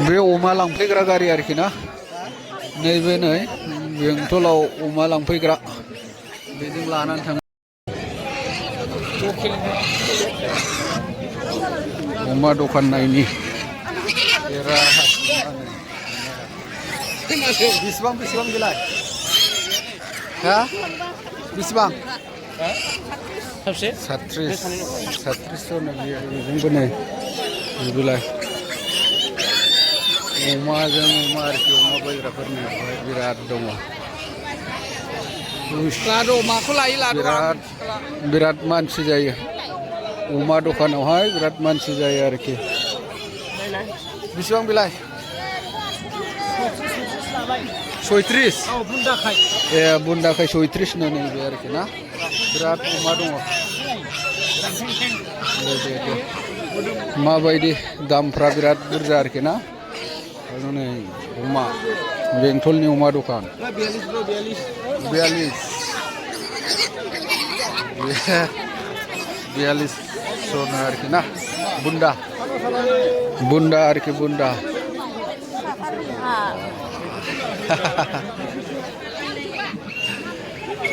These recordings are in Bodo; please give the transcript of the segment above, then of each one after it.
बे अमा लांफैग्रा गारि आरोखि ना नैबे नै बेंटलाव अमा लांफैग्रा बेजों लानानै थाङो अमा दखान नायनि बेसेबां बेसेबां बेलाय हा बेसेबां 37 बेजोंबो नै बेलाय अमाजों अमा आरोखि अमा बायग्राफोरनि बिराद दङ बिराद मानसि जायो अमा दखानावहाय बिराद मानसि जायो आरोखि बेसेबां बेलाय 36 ए बुन्दाखाय 36 नो नैबे आरोखि ना बिराद अमा दङ दे माबायदि दामफ्रा बिराद बुरजा आरोखि ना नै अमा बेंटलनि अमा दखान 42 स'नो आरोखि ना बुन्दा आरोखि बुन्दा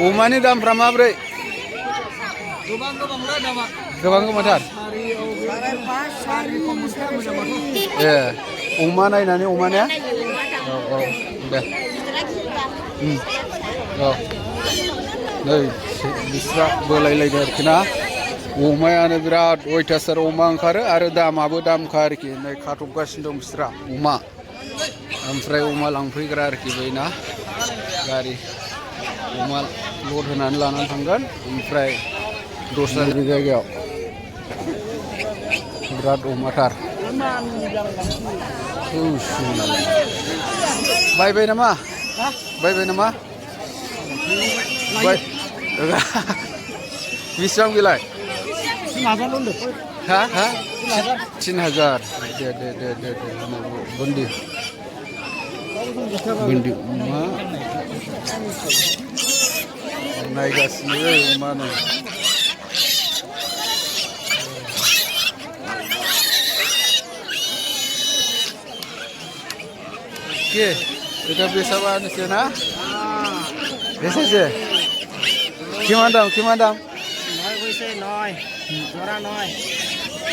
अमानि दामफ्रा माब्रै गोबां गोबांथार ए अमा नायनानै अमानिया औ दे औ नै बिस्रा बोलायलायदों आरोखि ना अमायानो बिराद अयथासार अमा ओंखारो आरो दामाबो दामखा आरोखि नै खाथबगासिनो दं बिस्रा अमा ओमफ्राय अमा लांफैग्रा आरोखि बै ना गारि अमा लड होनानै लानानै थांगोन ओमफ्राय दस्रा जायगायाव बिराद अमाथार बायबाय नामा बेसेबां बेलाय 3000 दे बुन्दि अमा नायगासिनो अमा नै के এটা বেচাবা আনিছে না বেচেছে কিমান দাম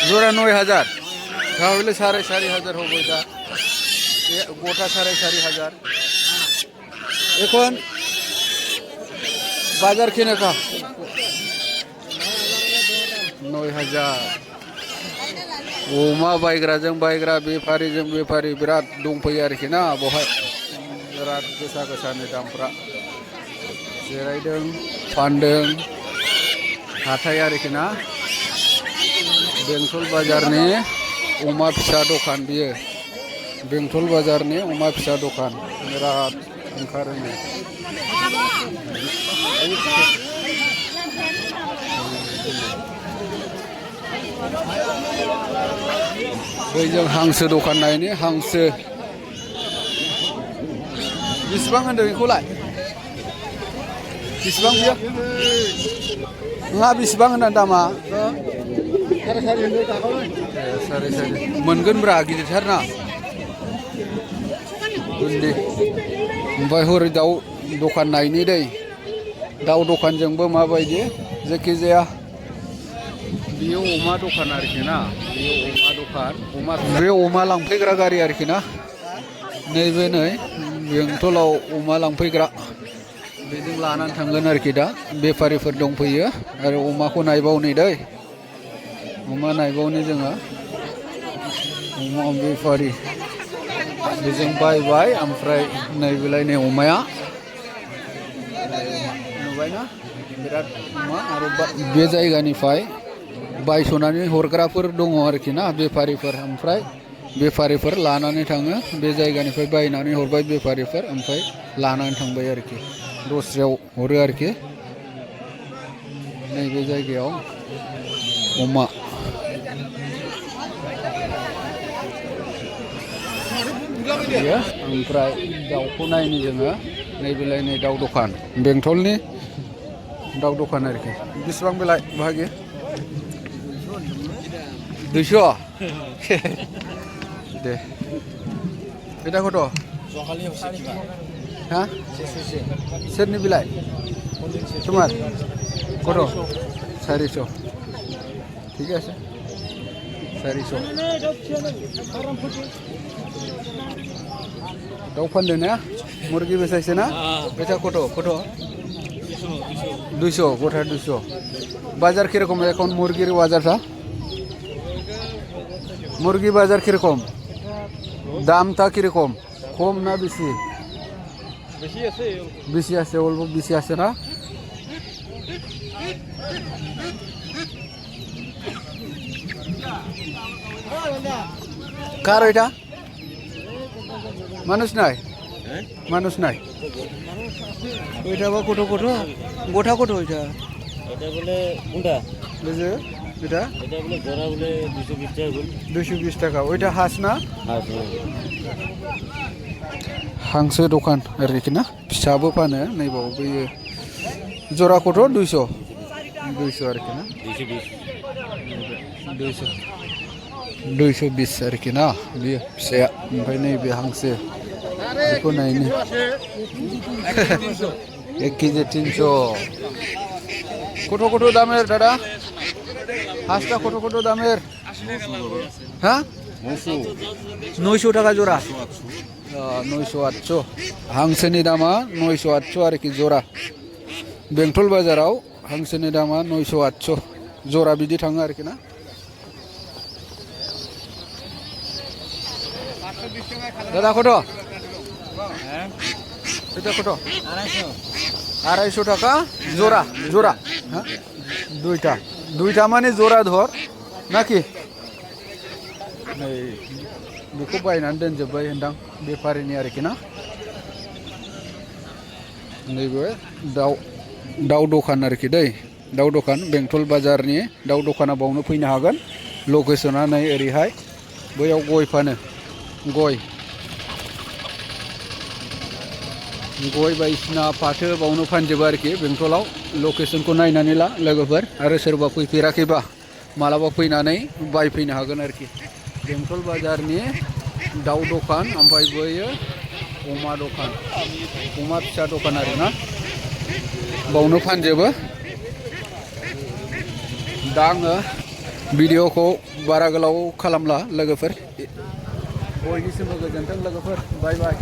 জোড়া 9000 তাহলে 4500 হবে এটা গোটা 4500 এখন বাজার কিনে কা 9000 अमा बायग्राजों बायग्रा बेफारिजों बेफारि बिराद दंफैयो आरोखि ना बहाय बिराद गोसा दामफ्रा जिरायदों फानदों हाथाय आरोखि ना बेंटल बाजारनि अमा फिसा दखान बियो बेंटल बाजारनि अमा फिसा दखान बिराद ओंखारो बैजों हांसो दखान नायनि हांसो बेसेबां होनदों बेखौलाय बेसेबां बियो नङा बेसेबां होनदों दामा 4.5 मोनगोनब्रा गिदिरथार ना बुन्दि ओमफ्राय हरै दाउ दखान नायनि दै दाउ दखानजोंबो माबायदि जायखिजाया बेयो अमा दखान आरोखि ना बेयो अमा दखान बे अमा लांफैग्रा गारि आरोखि ना नैबे नै बेंटलाव अमा लांफैग्रा बेजों लानानै थांगोन आरोखि दा बेफारिफोर दंफैयो आरो अमाखौ नायबावनि दै अमा नायबावनि जोङो अमा बेफारि बेजों बायबाय ओमफ्राय नैबेलाय नै अमाया नुबायना बिराद अमा आरो बे जायगानिफ्राय बायस'नानै हरग्राफोर दङ आरोखि ना बेफारिफोर ओमफ्राय बेफारिफोर लानानै थाङो बे जायगानिफ्राय बायनानै हरबाय बेफारिफोर ओमफ्राय लानानै थांबाय आरोखि दस्रायाव हरो आरोखि नैबे जायगायाव अमा ओमफ्राय दाउखौ नायनि जोङो नैबेलाय नै दाउ दखान बेंटलनि दाउ दखान आरोखि बेसेबां बेलाय बाहागि 200 दे এটা কত হ্যাঁ সেরনি বিলাই তোমার কত 400 ঠিক আছে 400 দাও ফান্ডে না মুরগি বেচাইছে না এটা কত 200 গোটা 200 বাজার কিরকম এখন মুরগির বাজারটা মুরগি বাজার কিরকম দামটা কিরকম কম না বেশি বেশি আছে অল্প বেশি আছে না কার এটা মানুষ নাই মানুষ নাই ওইটা বা কোটো গোটা কোটো ওইটা এটা বলে কোনটা বুঝে এটা বলে জোড়া বলে 220 টাকা 220 টাকা ওইটা হাঁস না हांसो दखान आरोखि ना फिसाबो फानो नैबाव बैयो जरा कत 200 आरोखि ना 220 आरोखि ना बेयो फिसाया ओमफ्राय नैबे हांसो बेखौ नायनो 1 केजि 300 कत दामेर दादा हांसटा कत दामेर हाँ 900 टाका जरा 900-800 हांसोनि दामा 900-800 आरोखि जरा बेंटल बाजाराव हांसोनि दामा 900-800 जरा बिदि थाङो आरोखि ना दादा कत এটা কত 250 টাকা জোড়া হ্যাঁ দুইটা মানে জোড়া ধর নাকি बेखौ बायनानै दोनजोब्बाय होनदां बेफारिनि आरोखि ना नैबे दाउ दखान आरोखि दै दाउ दखान बेंटल बाजारनि दाउ दखाना बावनो फैनो हागोन लकेसना नै ओरैहाय बैयाव गय फानो गय बायदिसिना फाथो बावनो फानजोबो आरोखि बेंटलाव लकेसनखौ नायनानै ला लोगोफोर आरो सोरबा फैफेराखैबा मालाबा फैनानै बायफैनो हागोन आरोखि बेंटल बाजारनि दाउ दखान ओमफ्राय बैयो अमा दखान अमा फिसा दखान आरोना बावनो फानजोबो दा आङो भिडिअखौ बारा गोलाव खालामला लोगोफोर बयनिसिमबो गोजोन्थों लोगोफोर बाय बाय